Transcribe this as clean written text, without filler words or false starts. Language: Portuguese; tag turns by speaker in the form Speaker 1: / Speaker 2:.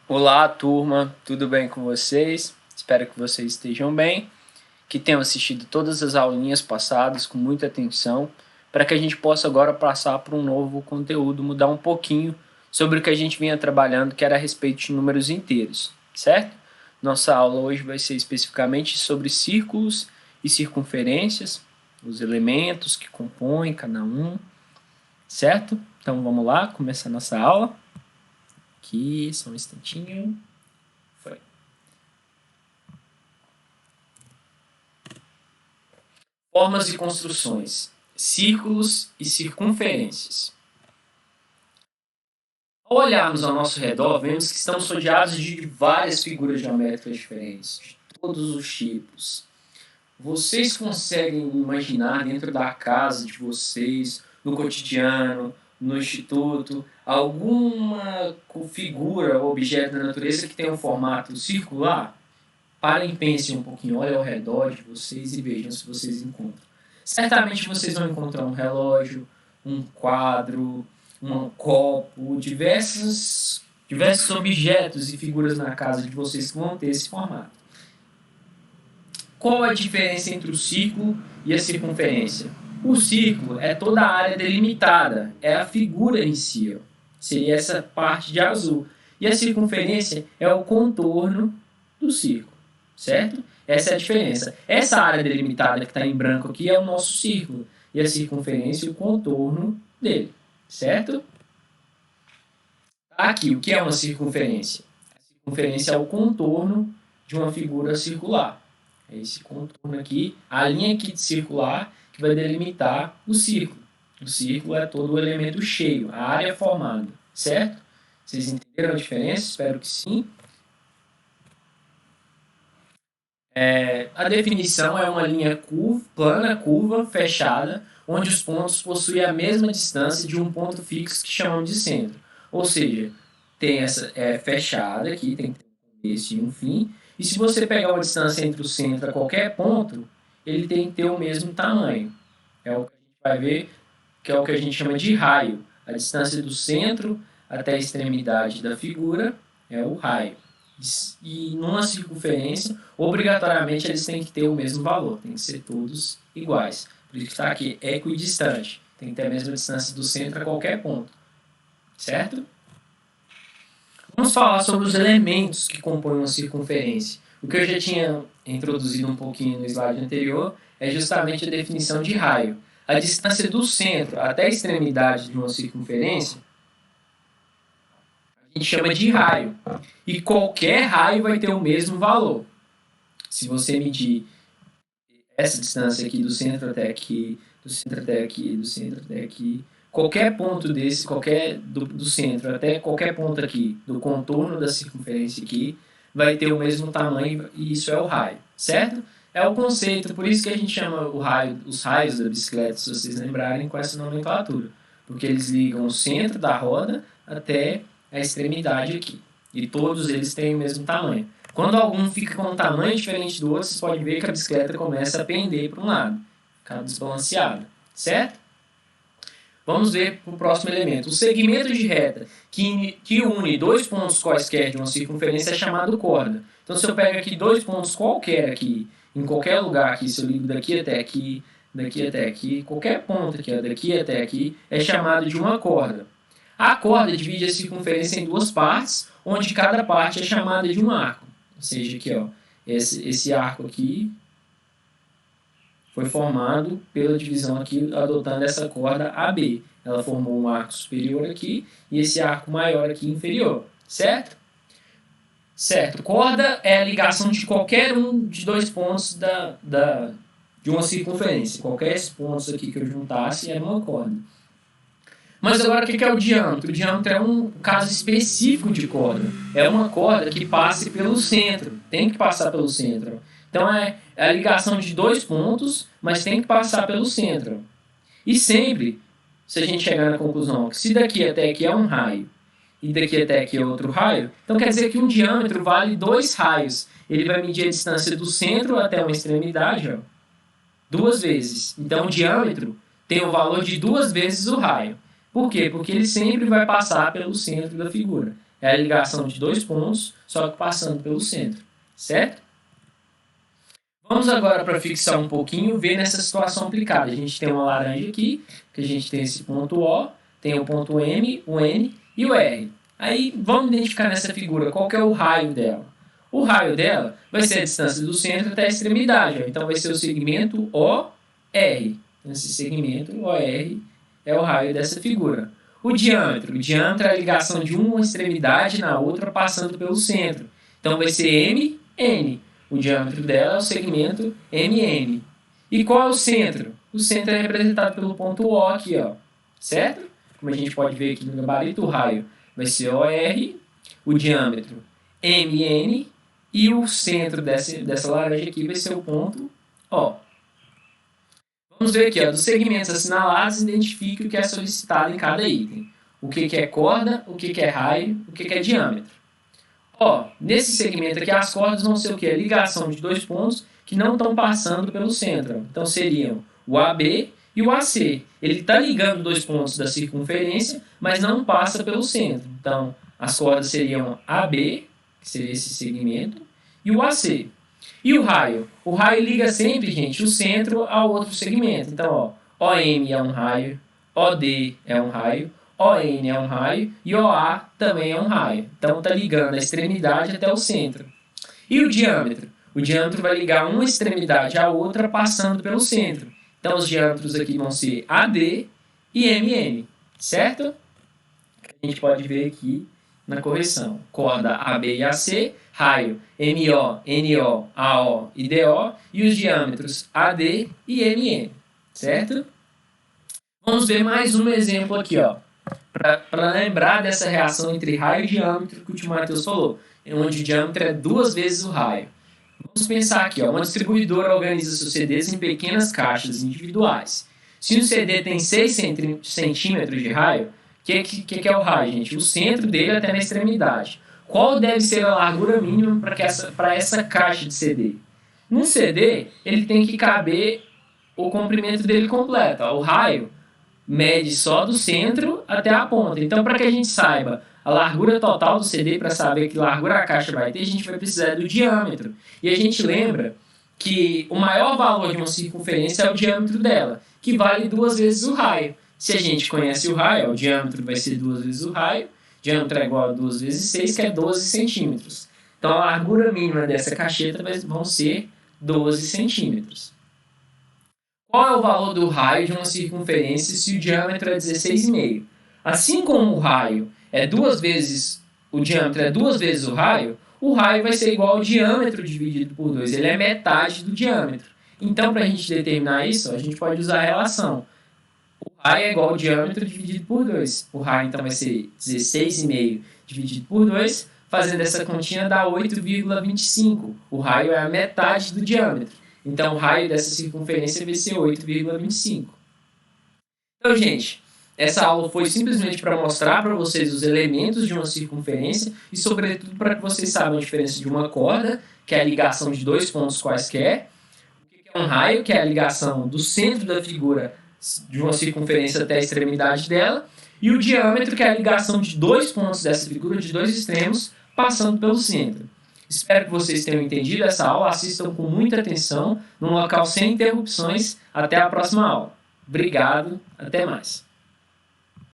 Speaker 1: Olá, turma, tudo bem com vocês? Espero que vocês estejam bem, que tenham assistido todas as aulinhas passadas com muita atenção, para que a gente possa agora passar para um novo conteúdo, mudar um pouquinho sobre o que a gente vinha trabalhando, que era a respeito de números inteiros, certo? Nossa aula hoje vai ser especificamente sobre círculos e circunferências, os elementos que compõem cada um, certo? Então vamos lá, começar nossa aula. Aqui, só um instantinho. Foi. Formas e construções, círculos e circunferências. Ao olharmos ao nosso redor, vemos que estamos rodeados de várias figuras geométricas diferentes, de todos os tipos. Vocês conseguem imaginar dentro da casa de vocês, no cotidiano, no instituto, alguma figura ou objeto da natureza que tenha um formato circular? Parem e pensem um pouquinho, olhem ao redor de vocês e vejam se vocês encontram. Certamente vocês vão encontrar um relógio, um quadro, um copo, diversos objetos e figuras na casa de vocês que vão ter esse formato. Qual a diferença entre o círculo e a circunferência? O círculo é toda a área delimitada, é a figura em si, seria essa parte de azul. E a circunferência é o contorno do círculo. Certo? Essa é a diferença. Essa área delimitada que está em branco aqui é o nosso círculo. E a circunferência e o contorno dele. Certo? Aqui, o que é uma circunferência? A circunferência é o contorno de uma figura circular. É esse contorno aqui, a linha aqui circular que vai delimitar o círculo. O círculo é todo o elemento cheio, a área formada. Certo? Vocês entenderam a diferença? Espero que sim. A definição é uma linha plana, curva, fechada, onde os pontos possuem a mesma distância de um ponto fixo que chamamos de centro. Ou seja, tem essa fechada aqui, tem que ter um começo e um fim. E se você pegar uma distância entre o centro a qualquer ponto, ele tem que ter o mesmo tamanho. É o que a gente vai ver, que é o que a gente chama de raio. A distância do centro até a extremidade da figura é o raio. E numa circunferência, obrigatoriamente eles têm que ter o mesmo valor, tem que ser todos iguais. Por isso que está aqui, equidistante, tem que ter a mesma distância do centro a qualquer ponto, certo? Vamos falar sobre os elementos que compõem uma circunferência. O que eu já tinha introduzido um pouquinho no slide anterior é justamente a definição de raio. A distância do centro até a extremidade de uma circunferência a gente chama de raio. E qualquer raio vai ter o mesmo valor. Se você medir essa distância aqui do centro até aqui, do centro até aqui, do centro até aqui, qualquer ponto desse, do centro até qualquer ponto aqui, do contorno da circunferência aqui, vai ter o mesmo tamanho e isso é o raio, certo? É o conceito, por isso que a gente chama os raios da bicicleta, se vocês lembrarem, com essa nomenclatura. Porque eles ligam o centro da roda até a extremidade aqui. E todos eles têm o mesmo tamanho. Quando algum fica com um tamanho diferente do outro, vocês podem ver que a bicicleta começa a pender para um lado. Fica desbalanceada. Certo? Vamos ver para o próximo elemento. O segmento de reta que une dois pontos quaisquer de uma circunferência é chamado corda. Então, se eu pego aqui dois pontos qualquer aqui, em qualquer lugar aqui, se eu ligo daqui até aqui, qualquer ponto aqui, daqui até aqui, é chamado de uma corda. A corda divide a circunferência em duas partes, onde cada parte é chamada de um arco. Ou seja, aqui, ó, esse arco aqui foi formado pela divisão aqui, adotando essa corda AB. Ela formou um arco superior aqui e esse arco maior aqui inferior, certo? Certo. Corda é a ligação de qualquer um de dois pontos de uma circunferência. Qualquer pontos aqui que eu juntasse era uma corda. Mas agora o que é o diâmetro? O diâmetro é um caso específico de corda. É uma corda que passe pelo centro. Tem que passar pelo centro. Então é a ligação de dois pontos, mas tem que passar pelo centro. E sempre, se a gente chegar na conclusão que se daqui até aqui é um raio e daqui até aqui é outro raio, então quer dizer que um diâmetro vale dois raios. Ele vai medir a distância do centro até uma extremidade, ó, duas vezes. Então o diâmetro tem o valor de duas vezes o raio. Por quê? Porque ele sempre vai passar pelo centro da figura. é a ligação de dois pontos, só que passando pelo centro, certo? Vamos agora, para fixar um pouquinho, ver nessa situação aplicada. A gente tem uma laranja aqui, que a gente tem esse ponto O, tem o ponto M, o N e o R. Aí vamos identificar nessa figura qual que é o raio dela. O raio dela vai ser a distância do centro até a extremidade. Ó. Então vai ser o segmento OR. Esse segmento OR é o raio dessa figura. O diâmetro é a ligação de uma extremidade na outra passando pelo centro. Então vai ser MN. O diâmetro dela é o segmento MN. E qual é o centro? O centro é representado pelo ponto O aqui, ó. Certo? Como a gente pode ver aqui no gabarito, o raio vai ser OR, o diâmetro MN e o centro dessa laranja aqui vai ser o ponto O. Vamos ver aqui, ó, dos segmentos assinalados, identifique o que é solicitado em cada item. O que é corda, o que é raio, o que é diâmetro. Ó, nesse segmento aqui, as cordas vão ser o quê? A ligação de dois pontos que não estão passando pelo centro. Então, seriam o AB e o AC. Ele está ligando dois pontos da circunferência, mas não passa pelo centro. Então, as cordas seriam AB, que seria esse segmento, e o AC. E o raio? O raio liga sempre, gente, o centro ao outro segmento. Então, ó, OM é um raio, OD é um raio, ON é um raio e OA também é um raio. Então, está ligando a extremidade até o centro. E o diâmetro? O diâmetro vai ligar uma extremidade à outra passando pelo centro. Então, os diâmetros aqui vão ser AD e MN, certo? A gente pode ver aqui na correção. Corda AB e AC, raio MO, NO, AO e DO, e os diâmetros AD e MN, certo? Vamos ver mais um exemplo aqui, ó, para lembrar dessa reação entre raio e diâmetro que o tio Matheus falou, onde o diâmetro é 2 vezes o raio. Vamos pensar aqui, ó, uma distribuidora organiza seus CDs em pequenas caixas individuais. Se um CD tem 6 centímetros de raio, o que é o raio, gente? O centro dele até na extremidade. Qual deve ser a largura mínima para essa caixa de CD? Num CD, ele tem que caber o comprimento dele completo. Ó. O raio mede só do centro até a ponta. Então, para que a gente saiba a largura total do CD, para saber que largura a caixa vai ter, a gente vai precisar do diâmetro. E a gente lembra que o maior valor de uma circunferência é o diâmetro dela, que vale 2 vezes o raio. Se a gente conhece o raio, o diâmetro vai ser 2 vezes o raio, diâmetro é igual a 2 vezes 6, que é 12 centímetros. Então, a largura mínima dessa cacheta vão ser 12 centímetros. Qual é o valor do raio de uma circunferência se o diâmetro é 16,5? Assim como o raio é 2 vezes, o diâmetro é 2 vezes o raio vai ser igual ao diâmetro dividido por 2. Ele é metade do diâmetro. Então, para a gente determinar isso, a gente pode usar a relação. O raio é igual ao diâmetro dividido por 2. O raio, então, vai ser 16,5 dividido por 2. Fazendo essa continha dá 8,25. O raio é a metade do diâmetro. Então, o raio dessa circunferência vai ser 8,25. Então, gente, essa aula foi simplesmente para mostrar para vocês os elementos de uma circunferência e, sobretudo, para que vocês saibam a diferença de uma corda, que é a ligação de dois pontos quaisquer, o que é um raio, que é a ligação do centro da figura de uma circunferência até a extremidade dela, e o diâmetro, que é a ligação de dois pontos dessa figura, de dois extremos, passando pelo centro. Espero que vocês tenham entendido essa aula, assistam com muita atenção, num local sem interrupções. Até a próxima aula. Obrigado, até mais.